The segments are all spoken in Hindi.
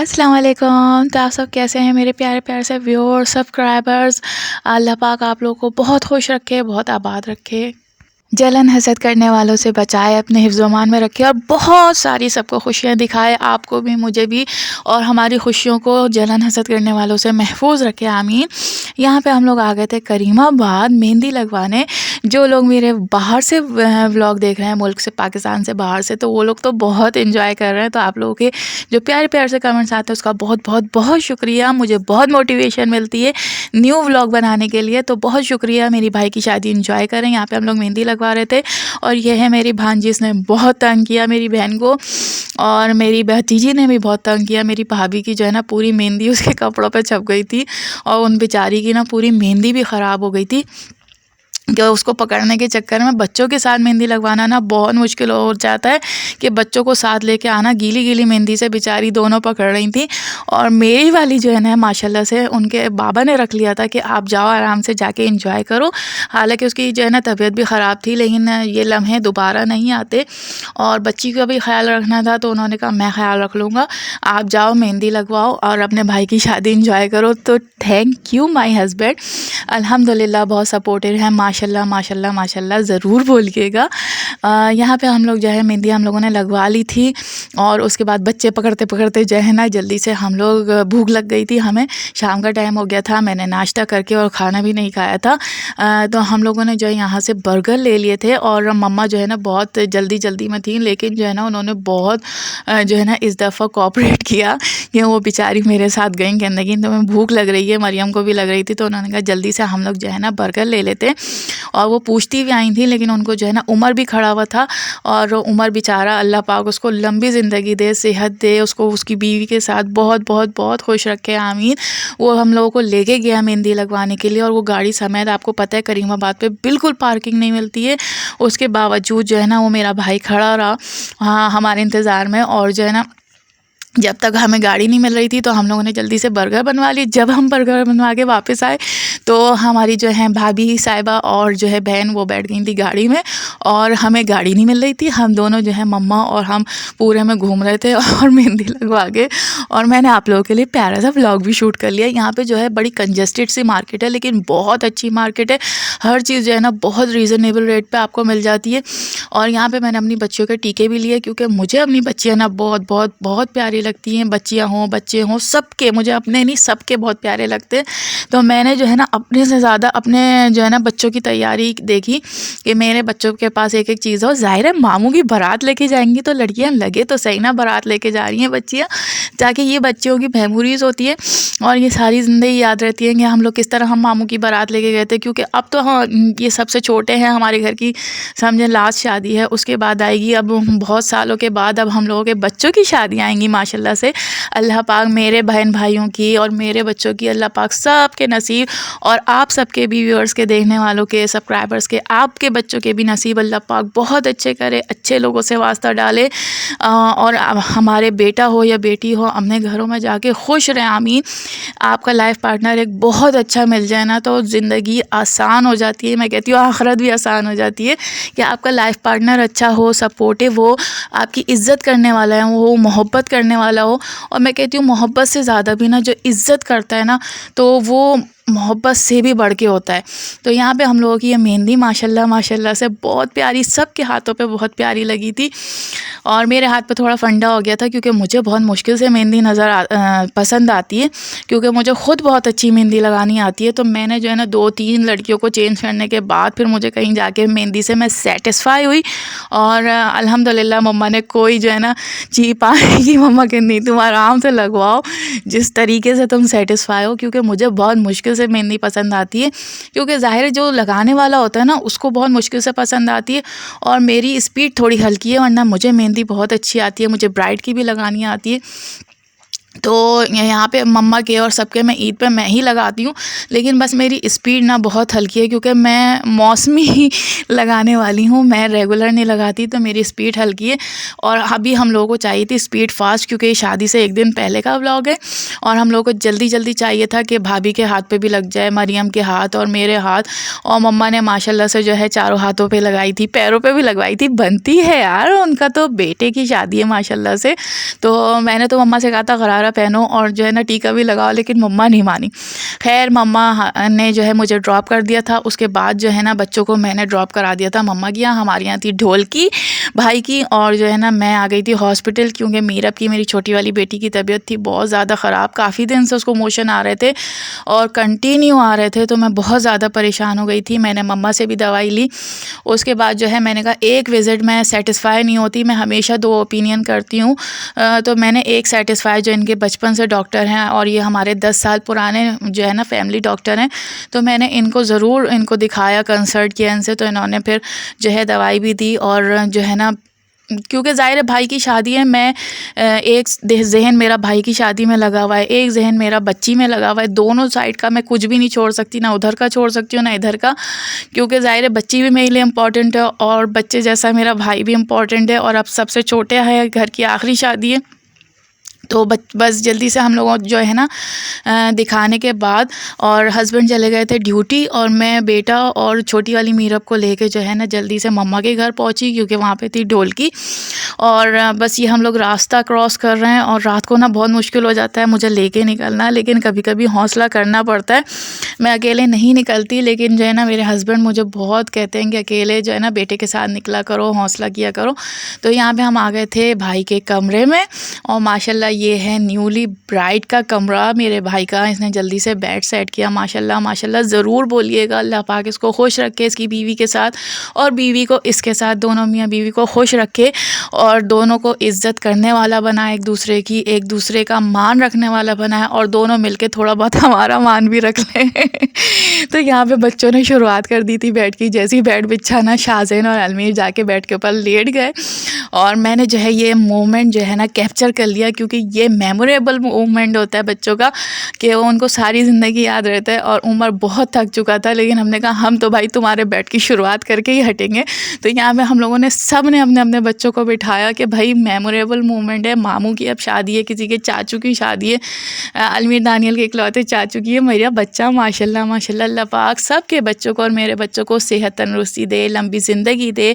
अस्सलाम वालेकुम। तो आप सब कैसे हैं मेरे प्यारे प्यारे से व्यूअर्स सब्सक्राइबर्स। अल्लाह पाक आप लोगों को बहुत खुश रखे, बहुत आबाद रखे, जलन हसद करने वालों से बचाए, अपने हिफ्ज़-ओ-मान में रखे और बहुत सारी सबको खुशियाँ दिखाए, आपको भी मुझे भी, और हमारी खुशियों को जलन हसद करने वालों से महफूज रखे, आमीन। यहाँ पे हम लोग आ गए थे करीमाबाद मेहंदी लगवाने। जो लोग मेरे बाहर से व्लॉग देख रहे हैं, मुल्क से, पाकिस्तान से बाहर से, तो वो लोग तो बहुत एंजॉय कर रहे हैं। तो आप लोगों के जो प्यारे प्यारे से कमेंट्स आते हैं उसका बहुत बहुत बहुत शुक्रिया। मुझे बहुत मोटिवेशन मिलती है न्यू व्लॉग बनाने के लिए, तो बहुत शुक्रिया। मेरी भाई की शादी एंजॉय करें। यहाँ पे हम लोग मेहंदी लगवा रहे थे और ये है मेरी भांजी, इसने बहुत तंग किया मेरी बहन को, और मेरी भतीजी ने भी बहुत तंग किया। मेरी भाभी की जो है ना पूरी मेहंदी उसके कपड़ों पे छप गई थी और उन बेचारी की ना पूरी मेहंदी भी ख़राब हो गई थी कि उसको पकड़ने के चक्कर में बच्चों के साथ मेहंदी लगवाना ना बहुत मुश्किल हो जाता है कि बच्चों को साथ लेके आना। गीली गीली मेहंदी से बेचारी दोनों पकड़ रही थी। और मेरी वाली जो है ना माशाल्लाह से उनके बाबा ने रख लिया था कि आप जाओ आराम से जाके एंजॉय करो। हालांकि उसकी जो है ना तबीयत भी ख़राब थी, लेकिन ये लम्हे दोबारा नहीं आते और बच्ची का भी ख्याल रखना था, तो उन्होंने कहा मैं ख्याल रख लूँगा, आप जाओ मेहंदी लगवाओ और अपने भाई की शादी इंजॉय करो। तो थैंक यू माई हस्बैंड, अल्हम्दुलिल्लाह बहुत सपोर्टिव है, माशाल्लाह माशाल्लाह माशाल्लाह ज़रूर बोलिएगा। यहाँ पे हम लोग जो है मेहंदी हम लोगों ने लगवा ली थी और उसके बाद बच्चे पकड़ते पकड़ते जो है ना जल्दी से हम लोग, भूख लग गई थी हमें, शाम का टाइम हो गया था, मैंने नाश्ता करके और खाना भी नहीं खाया था। तो हम लोगों ने जो है यहाँ से बर्गर ले लिए थे और मम्मा जो है ना बहुत जल्दी जल्दी में थी, लेकिन जो है ना उन्होंने बहुत जो है ना इस दफ़ा कोऑपरेट किया कि वो बेचारी मेरे साथ गई, कहने लगी तुम्हें भूख लग रही है, मरियम को भी लग रही थी, तो उन्होंने कहा जल्दी से हम लोग जो है ना बर्गर ले लेते। और वो पूछती भी आई थी, लेकिन उनको जो है ना उमर भी खड़ा हुआ था और उमर बेचारा अल्लाह पाक उसको लंबी ज़िंदगी दे, सेहत दे, उसको उसकी बीवी के साथ बहुत बहुत बहुत खुश रखे, आमीन। वो हम लोगों को लेके गया मेहंदी लगवाने के लिए और वो गाड़ी समेत, आपको पता है करीमाबाद पे बिल्कुल पार्किंग नहीं मिलती है, उसके बावजूद जो है ना वो मेरा भाई खड़ा रहा हाँ हमारे इंतज़ार में। और जो है ना जब तक हमें गाड़ी नहीं मिल रही थी तो हम लोगों ने जल्दी से बर्गर बनवा लिए। जब हम बर्गर बनवा के वापस आए तो हमारी जो है भाभी साहिबा और जो है बहन वो बैठ गई थी गाड़ी में और हमें गाड़ी नहीं मिल रही थी। हम दोनों जो है मम्मा और हम पूरे में घूम रहे थे और मेहंदी लगवा के, और मैंने आप लोगों के लिए प्यारा सा व्लॉग भी शूट कर लिया। यहाँ पे जो है बड़ी कंजस्टेड सी मार्केट है, लेकिन बहुत अच्छी मार्केट है। हर चीज़ जो है ना बहुत रीज़नेबल रेट पर आपको मिल जाती है। और यहाँ पर मैंने अपनी बच्चियों के टीके भी लिए, क्योंकि मुझे अपनी बच्चियाँ ना बहुत बहुत बहुत प्यारी लगती हैं। बच्चियाँ हों बच्चे हों सबके, मुझे अपने नहीं सबके बहुत प्यारे लगते हैं। तो मैंने जो है ना अपने से ज़्यादा अपने जो है ना बच्चों की तैयारी देखी कि मेरे बच्चों के पास एक एक चीज़ हो। ज़ाहिर है मामू की बारात लेके जाएंगी तो लड़कियां लगे तो सही ना बारात लेके जा रही हैं बच्चियाँ, ताकि ये बच्चियों की मेमोरीज़ होती है और ये सारी ज़िंदगी याद रहती है कि हम लोग किस तरह हम मामू की बारात लेके गए थे। क्योंकि अब तो हाँ ये सबसे छोटे हैं हमारे घर की, समझें लास्ट शादी है, उसके बाद आएगी अब बहुत सालों के बाद अब हम लोगों के बच्चों की शादी आएंगी माशाल्लाह से। अल्लाह पाक मेरे बहन भाइयों की और मेरे बच्चों की अल्लाह पाक सब के नसीब, और आप सबके भी व्यूअर्स के, देखने वालों के, सब्सक्राइबर्स के, आपके बच्चों के भी नसीब अल्लाह पाक बहुत अच्छे करे, अच्छे लोगों से वास्ता डाले। और हमारे बेटा हो या बेटी हो अपने घरों में जाके खुश रहें, आमीन। आपका लाइफ पार्टनर एक बहुत अच्छा मिल जाए ना तो ज़िंदगी आसान हो जाती है। मैं कहती हूँ आखिरत भी आसान हो जाती है कि आपका लाइफ पार्टनर अच्छा हो, सपोर्टिव हो, आपकी इज़्ज़त करने वाला है वो, मोहब्बत करने वाला हो। और मैं कहती हूँ मोहब्बत से ज़्यादा भी ना जो इज़्ज़त करता है ना तो वो मोहब्बत से भी बढ़ के होता है। तो यहाँ पे हम लोगों की ये मेहंदी माशाल्लाह माशाल्लाह से बहुत प्यारी, सबके हाथों पे बहुत प्यारी लगी थी। और मेरे हाथ पे थोड़ा फंडा हो गया था क्योंकि मुझे बहुत मुश्किल से मेहंदी पसंद आती है, क्योंकि मुझे ख़ुद बहुत अच्छी मेहंदी लगानी आती है। तो मैंने जो है ना 2-3 लड़कियों को चेंज करने के बाद फिर मुझे कहीं जाके मेहंदी से मैं सेटिस्फाई हुई। और अल्हम्दुलिल्लाह मम्मा ने कोई जो है ना चीप आएगी, मम्मा कहती नहीं तुम आराम से लगवाओ जिस तरीके से तुम सेटिस्फाई हो, क्योंकि मुझे बहुत मुश्किल से मेहंदी पसंद आती है। क्योंकि ज़ाहिर है जो लगाने वाला होता है ना उसको बहुत मुश्किल से पसंद आती है, और मेरी स्पीड थोड़ी हल्की है, वरना मुझे मेहंदी बहुत अच्छी आती है, मुझे ब्राइड की भी लगानी आती है। तो यहाँ पे मम्मा के और सबके मैं ईद पे मैं ही लगाती हूँ, लेकिन बस मेरी स्पीड ना बहुत हल्की है क्योंकि मैं मौसमी ही लगाने वाली हूँ, मैं रेगुलर नहीं लगाती, तो मेरी स्पीड हल्की है। और अभी हम लोगों को चाहिए थी स्पीड फास्ट, क्योंकि शादी से एक दिन पहले का व्लॉग है और हम लोगों को जल्दी जल्दी चाहिए था कि भाभी के हाथ पे भी लग जाए, मरियम के हाथ और मेरे हाथ। और मम्मा ने माशाल्लाह से जो है चारों हाथों पे लगाई थी, पैरों पे भी लगवाई थी, बनती है यार, उनका तो बेटे की शादी है माशाल्लाह से। तो मैंने तो मम्मा से कहा था दोबारा पहनो और जो है ना टीका भी लगाओ, लेकिन मम्मा नहीं मानी। खैर मम्मा ने जो है मुझे ड्रॉप कर दिया था। उसके बाद जो है ना बच्चों को मैंने ड्रॉप करा दिया था मम्मा के यहाँ। हमारे यहाँ थी ढोलकी भाई की, और जो है ना मैं आ गई थी हॉस्पिटल, क्योंकि मीरब की, मेरी छोटी वाली बेटी की तबीयत थी बहुत ज़्यादा ख़राब। काफ़ी दिन से उसको मोशन आ रहे थे और कंटिन्यू आ रहे थे, तो मैं बहुत ज़्यादा परेशान हो गई थी। मैंने मम्मा से भी दवाई ली। उसके बाद जो है मैंने कहा एक विज़िट में सेटिस्फाई नहीं होती, मैं हमेशा 2 ओपिनियन करती हूँ। तो मैंने एक सेटिस्फाई, जो इनके बचपन से डॉक्टर हैं और ये हमारे 10 साल पुराने जो है ना फैमिली डॉक्टर हैं, तो मैंने इनको ज़रूर इनको दिखाया, कंसल्ट किया इनसे। तो इन्होंने फिर जो है दवाई भी दी, और जो है ना क्योंकि ज़ाहिर है भाई की शादी है, मैं एक ज़हन मेरा भाई की शादी में लगा हुआ है, एक ज़हन मेरा बच्ची में लगा हुआ है। दोनों साइड का मैं कुछ भी नहीं छोड़ सकती, ना उधर का छोड़ सकती हूँ ना इधर का, क्योंकि ज़ाहिर है बच्ची भी मेरे लिए इम्पॉर्टेंट है और बच्चे जैसा मेरा भाई भी इम्पॉर्टेंट है, और अब सबसे छोटे है, घर की आखिरी शादी है। तो बस जल्दी से हम लोगों जो है ना दिखाने के बाद, और हस्बैंड चले गए थे ड्यूटी, और मैं बेटा और छोटी वाली मीरब को लेके जो है ना जल्दी से मम्मा के घर पहुंची, क्योंकि वहाँ पे थी ढोलकी। और बस ये हम लोग रास्ता क्रॉस कर रहे हैं, और रात को ना बहुत मुश्किल हो जाता है मुझे लेके निकलना, लेकिन कभी कभी हौसला करना पड़ता है। मैं अकेले नहीं निकलती, लेकिन जो है ना मेरे हस्बैंड मुझे बहुत कहते हैं कि अकेले जो है ना बेटे के साथ निकला करो, हौसला किया करो। तो यहाँ पे हम आ गए थे भाई के कमरे में, और माशाल्लाह ये है न्यूली ब्राइड का कमरा मेरे भाई का। इसने जल्दी से बेड सेट किया, माशाल्लाह माशाल्लाह। ज़रूर बोलिएगा अल्लाह पाक इसको खुश रखे, इसकी बीवी के साथ और बीवी को इसके साथ, दोनों मियाँ बीवी को खुश रखे, और दोनों को इज़्ज़त करने वाला बनाए, एक दूसरे की, एक दूसरे का मान रखने वाला बनाए, और दोनों मिलके थोड़ा बहुत हमारा मान भी रख लें। तो यहाँ पे बच्चों ने शुरुआत कर दी थी बेड की। जैसे ही बेड बिछा ना, शाहज़ैन और अलमीर जाके बेड के ऊपर लेट गए, और मैंने जो है ये मोमेंट जो है ना कैप्चर कर लिया, क्योंकि ये मेमोरेबल मोमेंट होता है बच्चों का, कि वो उनको सारी ज़िंदगी याद रहता है। और उमर बहुत थक चुका था, लेकिन हमने कहा हम तो भाई तुम्हारे बेड की शुरुआत करके ही हटेंगे। तो यहाँ पे हम लोगों ने सब ने अपने अपने बच्चों को बिठाया कि भाई मेमोरेबल मोमेंट है। मामू की अब शादी है, किसी के चाचू की शादी है, अलमीर दानियल के इकलौते चाचू की है। मेरा बच्चा माशाल्लाह माशाल्लाह, अल्लाह पाक सब के बच्चों को और मेरे बच्चों को सेहत तंदुरुस्ती दे, लंबी ज़िंदगी दे,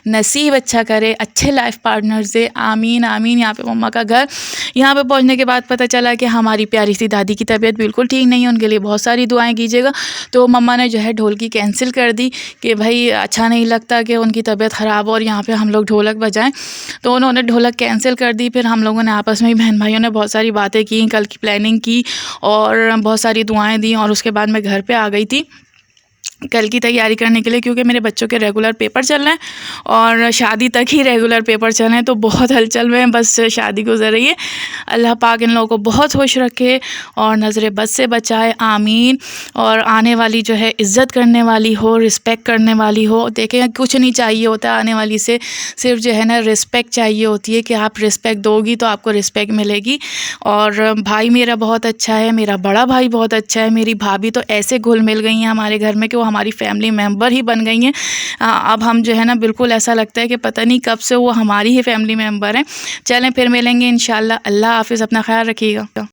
नसीब अच्छा करे, अच्छे लाइफ पार्टनर्स दे, आमीन आमीन। यहाँ पे मम्मा का घर, यहाँ पे पहुँचने के बाद पता चला कि हमारी प्यारी सी दादी की तबीयत बिल्कुल ठीक नहीं है, उनके लिए बहुत सारी दुआएं कीजिएगा। तो मम्मा ने जो है ढोलकी कैंसिल कर दी कि भाई अच्छा नहीं लगता कि उनकी तबीयत ख़राब हो और यहाँ पे हम लोग ढोलक बजाएं। तो उन्होंने ढोलक कैंसिल कर दी। फिर हम लोगों ने आपस में ही, बहन भाइयों ने बहुत सारी बातें की, कल की प्लानिंग की और बहुत सारी दुआएं दी, और उसके बाद मैं घर पे आ गई थी कल की तैयारी करने के लिए, क्योंकि मेरे बच्चों के रेगुलर पेपर चल रहे हैं और शादी तक ही रेगुलर पेपर चल रहे हैं। तो बहुत हलचल में बस शादी गुजर रही है। अल्लाह पाक इन लोगों को बहुत खुश रखे और नज़र बद से बचाए, आमीन। और आने वाली जो है इज़्ज़त करने वाली हो, रिस्पेक्ट करने वाली हो। देखें कुछ नहीं चाहिए होता आने वाली से, सिर्फ जो है ना रिस्पेक्ट चाहिए होती है, कि आप रिस्पेक्ट दोगी तो आपको रिस्पेक्ट मिलेगी। और भाई मेरा बहुत अच्छा है, मेरा बड़ा भाई बहुत अच्छा है, मेरी भाभी तो ऐसे घुल मिल गई हैं हमारे घर में कि वो हमारी फैमिली मेम्बर ही बन गई हैं। अब हम जो है ना बिल्कुल ऐसा लगता है कि पता नहीं कब से वो हमारी ही फैमिली मेम्बर हैं। चलें फिर मिलेंगे इंशाल्लाह। अल्लाह हाफ़िज़, अपना ख्याल रखिएगा।